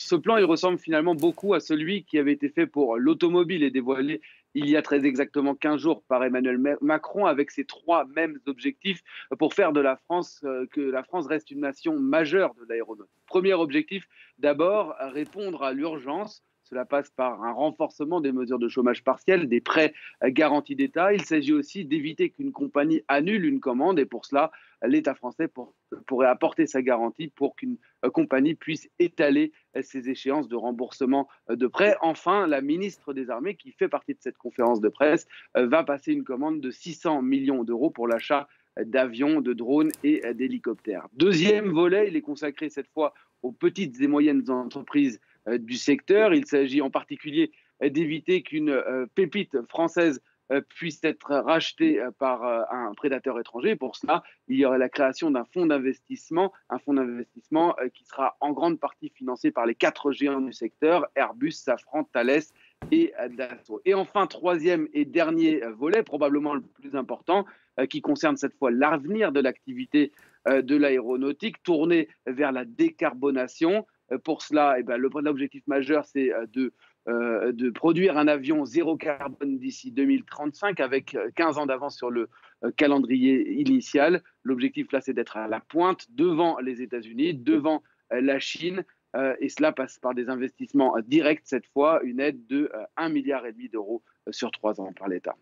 Ce plan, il ressemble finalement beaucoup à celui qui avait été fait pour l'automobile et dévoilé il y a très exactement 15 jours par Emmanuel Macron, avec ces trois mêmes objectifs pour faire de la France que la France reste une nation majeure de l'aéronautique. Premier objectif, d'abord, répondre à l'urgence. Cela passe par un renforcement des mesures de chômage partiel, des prêts garantis d'État. Il s'agit aussi d'éviter qu'une compagnie annule une commande et pour cela, l'État français pourrait apporter sa garantie pour qu'une compagnie puisse étaler ses échéances de remboursement de prêts. Enfin, la ministre des Armées, qui fait partie de cette conférence de presse, va passer une commande de 600 millions d'euros pour l'achat d'avions, de drones et d'hélicoptères. Deuxième volet, il est consacré cette fois aux petites et moyennes entreprises du secteur. Il s'agit en particulier d'éviter qu'une pépite française puisse être rachetée par un prédateur étranger. Pour cela, il y aurait la création d'un fonds d'investissement, qui sera en grande partie financé par les quatre géants du secteur, Airbus, Safran, Thales et Dassault. Et enfin, troisième et dernier volet, probablement le plus important, qui concerne cette fois l'avenir de l'activité de l'aéronautique, tournée vers la décarbonation. Pour cela, l'objectif majeur, c'est de produire un avion zéro carbone d'ici 2035 avec 15 ans d'avance sur le calendrier initial. L'objectif là, c'est d'être à la pointe devant les États-Unis, devant la Chine, et cela passe par des investissements directs cette fois, une aide de 1,5 milliard d'euros sur 3 ans par l'État.